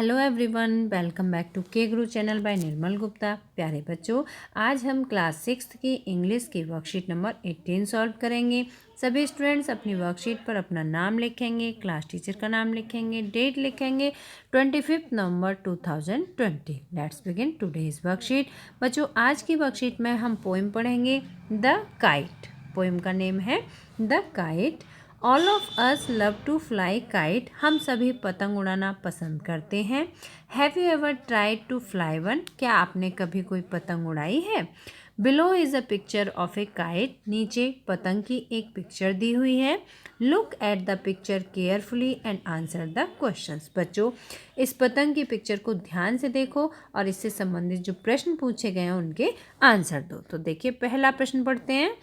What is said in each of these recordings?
Hello everyone, welcome back to K Guru channel bye निर्मल गुप्ता। प्यारे बच्चों, आज हम क्लास 6 की इंग्लिश की वर्कशीट नंबर 18 सॉल्व करेंगे। सभी स्टूडेंट्स अपनी वर्कशीट पर अपना नाम लिखेंगे, क्लास टीचर का नाम लिखेंगे, डेट लिखेंगे 25 नवंबर 2020। Let's begin today's worksheet. बच्चों, आज की वर्कशीट में हम पोएम पढ़ेंगे द काइट। पोएम का नेम है the kite. All of us love to fly kite. हम सभी पतंग उड़ाना पसंद करते हैं। Have you ever tried to fly one? क्या आपने कभी कोई पतंग उड़ाई है? Below is a picture of a kite. नीचे पतंग की एक पिक्चर दी हुई है। Look at the picture carefully and answer the questions. बच्चों, इस पतंग की पिक्चर को ध्यान से देखो और इससे संबंधित जो प्रश्न पूछे गए हैं उनके आंसर दो। तो देखिए, पहला प्रश्न पढ़ते हैं।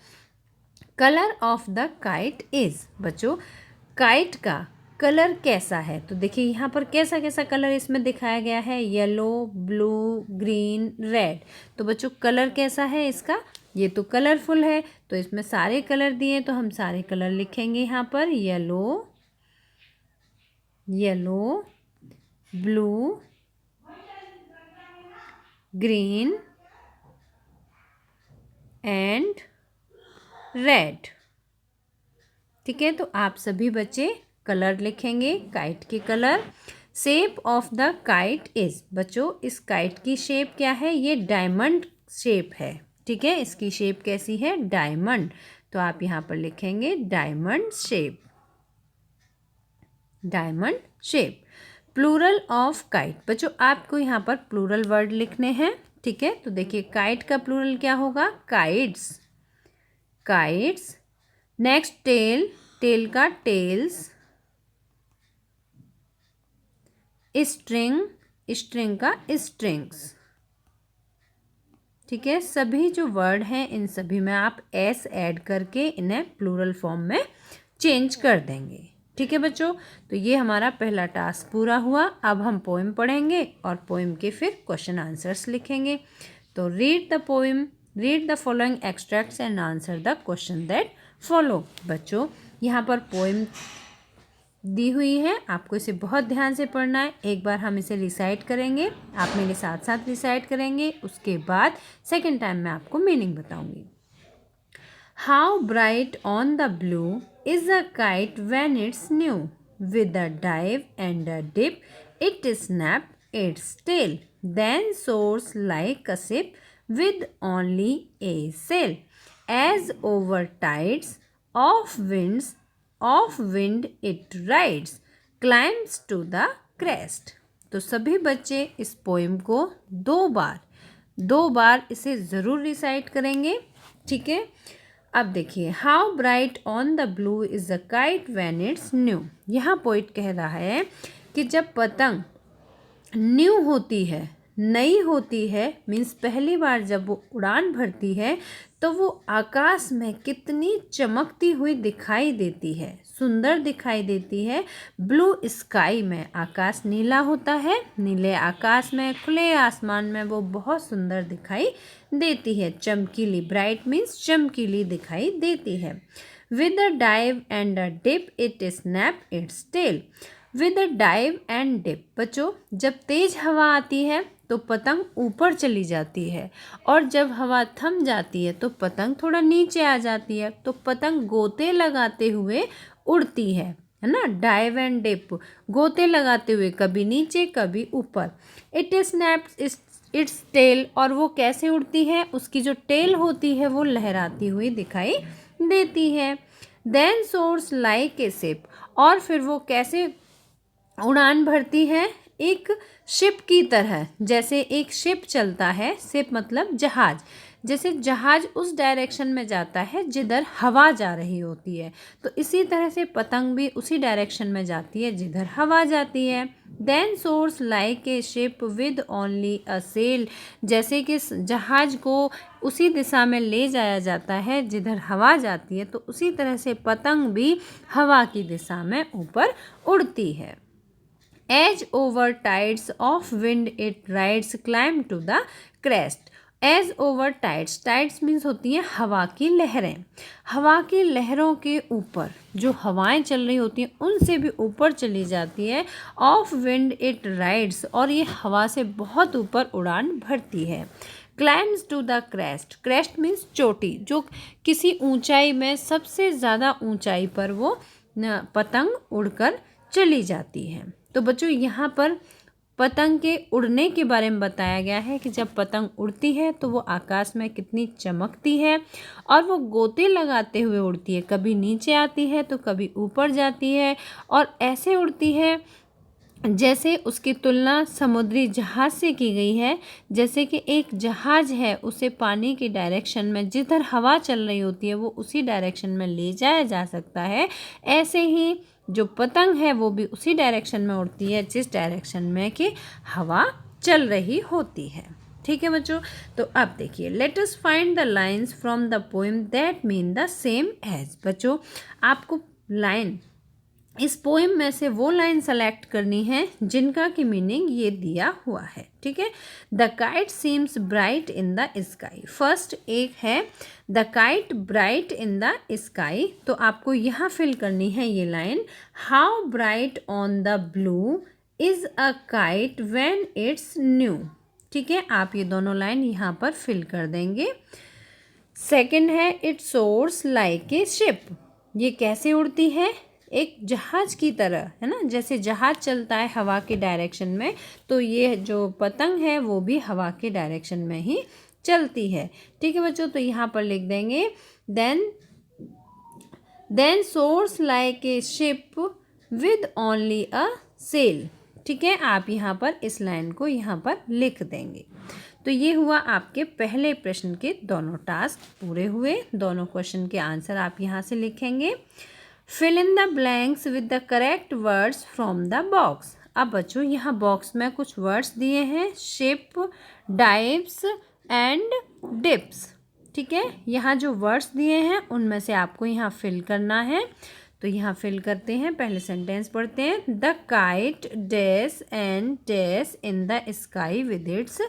Colour of the kite is. बच्चों, काइट का कलर कैसा है? तो देखिए यहाँ पर कैसा कैसा कलर इसमें दिखाया गया है। Yellow, blue, green, red. तो बच्चों, कलर कैसा है इसका? ये तो कलरफुल है, तो इसमें सारे कलर दिए तो हम सारे कलर लिखेंगे यहाँ पर। Yellow, yellow, blue, green and red. ठीक है, तो आप सभी बच्चे कलर लिखेंगे, काइट के colour. Shape of the kite is. बच्चों, इस काइट की शेप क्या है? ये डायमंड शेप है। ठीक है, इसकी शेप कैसी है? डायमंड। तो आप यहाँ पर लिखेंगे diamond shape, diamond shape. Plural of kite. बच्चों, आपको यहाँ पर प्लूरल वर्ड लिखने हैं। ठीक है, तो देखिए काइट का प्लूरल क्या होगा? Kites, kites. Next tail, tail का टेल्स। स्ट्रिंग, स्ट्रिंग का स्ट्रिंग्स। ठीक है, सभी जो वर्ड हैं इन सभी में आप एस ऐड करके इन्हें प्लूरल फॉर्म में चेंज कर देंगे। ठीक है बच्चों, तो ये हमारा पहला टास्क पूरा हुआ। अब हम पोएम पढ़ेंगे और पोएम के फिर क्वेश्चन आंसर्स लिखेंगे। तो read the poem, read the following extracts and answer the question that follow. बच्चों, यहाँ पर पोएम दी हुई है, आपको इसे बहुत ध्यान से पढ़ना है। एक बार हम इसे रिसाइट करेंगे, आप मेरे साथ साथ रिसाइट करेंगे, उसके बाद सेकेंड टाइम मैं आपको मीनिंग बताऊंगी। How bright on the blue is a kite when it's new, with a dive and a dip it snap its tail, then soars like a ship with only a sail, as over tides of wind it rides, climbs to the crest। तो सभी बच्चे इस poem को दो बार इसे ज़रूर recite करेंगे। ठीक है, अब देखिए, how bright on the blue is a kite when it's new. यहाँ पोइट कह रहा है कि जब पतंग न्यू होती है, नई होती है, मीन्स पहली बार जब वो उड़ान भरती है तो वो आकाश में कितनी चमकती हुई दिखाई देती है, सुंदर दिखाई देती है। ब्लू स्काई में, आकाश नीला होता है, नीले आकाश में, खुले आसमान में वो बहुत सुंदर दिखाई देती है। चमकीली, ब्राइट मीन्स चमकीली दिखाई देती है। With a dive and a dip it snap its tail. With a dive and dip. बच्चों, जब तेज हवा आती है तो पतंग ऊपर चली जाती है, और जब हवा थम जाती है तो पतंग थोड़ा नीचे आ जाती है। तो पतंग गोते लगाते हुए उड़ती है ना। डाइव एंड डिप, गोते लगाते हुए, कभी नीचे कभी ऊपर। इट स्नैप्स इट्स टेल, और वो कैसे उड़ती है? उसकी जो टेल होती है वो लहराती हुई दिखाई देती है। Then soars like a ship, और फिर वो कैसे उड़ान भरती है? एक शिप की तरह। जैसे एक शिप चलता है, शिप मतलब जहाज, जैसे जहाज उस डायरेक्शन में जाता है जिधर हवा जा रही होती है, तो इसी तरह से पतंग भी उसी डायरेक्शन में जाती है जिधर हवा जाती है। Then soars like a ship with only a sail, जैसे कि जहाज को उसी दिशा में ले जाया जाता है जिधर हवा जाती है, तो उसी तरह से पतंग भी हवा की दिशा में ऊपर उड़ती है। Edge over tides of wind it rides, climb to the crest, as over tides, tides means होती हैं हवा की लहरें, हवा की लहरों के ऊपर जो हवाएं चल रही होती हैं उनसे भी ऊपर चली जाती है। ऑफ विंड इट राइड्स, और ये हवा से बहुत ऊपर उड़ान भरती है। Climbs to the crest, crest means चोटी, जो किसी ऊंचाई में सबसे ज़्यादा ऊंचाई पर वो पतंग उड़कर चली जाती है। तो बच्चों यहाँ पर पतंग के उड़ने के बारे में बताया गया है कि जब पतंग उड़ती है तो वो आकाश में कितनी चमकती है और वो गोते लगाते हुए उड़ती है, कभी नीचे आती है तो कभी ऊपर जाती है, और ऐसे उड़ती है जैसे उसकी तुलना समुद्री जहाज़ से की गई है। जैसे कि एक जहाज़ है, उसे पानी की डायरेक्शन में जिधर हवा चल रही होती है वो उसी डायरेक्शन में ले जाया जा सकता है, ऐसे ही जो पतंग है वो भी उसी डायरेक्शन में उड़ती है जिस डायरेक्शन में कि हवा चल रही होती है। ठीक है बच्चों, तो अब देखिए, let us find the lines from the poem that mean the same as. बच्चों आपको लाइन, इस पोएम में से वो लाइन सेलेक्ट करनी है जिनका की मीनिंग ये दिया हुआ है। ठीक है, the kite seems bright in the sky. First एक है the kite bright in the sky, तो आपको यहाँ फिल करनी है ये line, how bright on the blue is a kite when it's new. ठीक है, आप ये दोनों लाइन यहाँ पर फिल कर देंगे। सेकंड है it source like a ship, ये कैसे उड़ती है, एक जहाज की तरह, है ना, जैसे जहाज चलता है हवा के डायरेक्शन में, तो ये जो पतंग है वो भी हवा के डायरेक्शन में ही चलती है। ठीक है बच्चों, तो यहाँ पर लिख देंगे then soars like a ship with only a sail. ठीक है, आप यहाँ पर इस लाइन को यहाँ पर लिख देंगे। तो ये हुआ आपके पहले प्रश्न के दोनों टास्क पूरे हुए। दोनों क्वेश्चन के आंसर आप यहाँ से लिखेंगे। Fill in the blanks with the correct words from the box. अब बच्चों यहाँ बॉक्स में कुछ वर्ड्स दिए हैं, शिप, डाइव्स एंड डिप्स। ठीक है, यहाँ जो वर्ड्स दिए हैं उनमें से आपको यहाँ फिल करना है। तो यहाँ फिल करते हैं, पहले सेंटेंस पढ़ते हैं, the kite dash and dash in the sky with its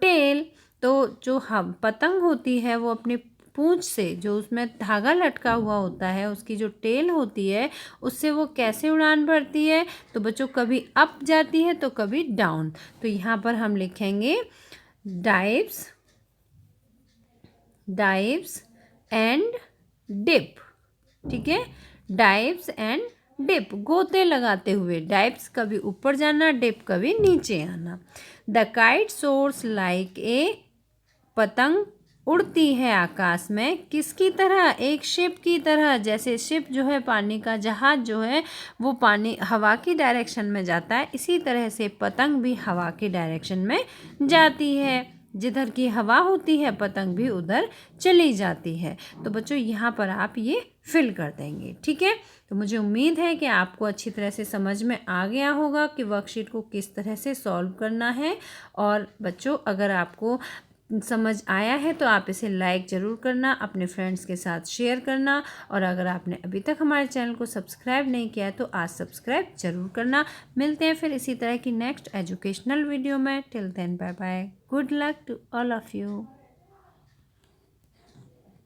tail. तो जो हम पतंग होती है वो अपनी पूंछ से, जो उसमें धागा लटका हुआ होता है, उसकी जो टेल होती है उससे वो कैसे उड़ान भरती है, तो बच्चों कभी अप जाती है तो कभी डाउन। तो यहाँ पर हम लिखेंगे डाइव्स एंड डिप। ठीक है, डाइव्स एंड डिप, गोते लगाते हुए, डाइव्स कभी ऊपर जाना, डिप कभी नीचे आना। द काइट सोर्स लाइक ए, पतंग उड़ती है आकाश में किसकी तरह, एक शिप की तरह। जैसे शिप जो है, पानी का जहाज जो है वो पानी हवा की डायरेक्शन में जाता है, इसी तरह से पतंग भी हवा की डायरेक्शन में जाती है, जिधर की हवा होती है पतंग भी उधर चली जाती है। तो बच्चों यहाँ पर आप ये फिल कर देंगे। ठीक है, तो मुझे उम्मीद है कि आपको अच्छी तरह से समझ में आ गया होगा कि वर्कशीट को किस तरह से सॉल्व करना है। और बच्चों अगर आपको समझ आया है तो आप इसे लाइक ज़रूर करना, अपने फ्रेंड्स के साथ शेयर करना, और अगर आपने अभी तक हमारे चैनल को सब्सक्राइब नहीं किया है तो आज सब्सक्राइब ज़रूर करना। मिलते हैं फिर इसी तरह की नेक्स्ट एजुकेशनल वीडियो में। Till then bye bye, good luck to all of you.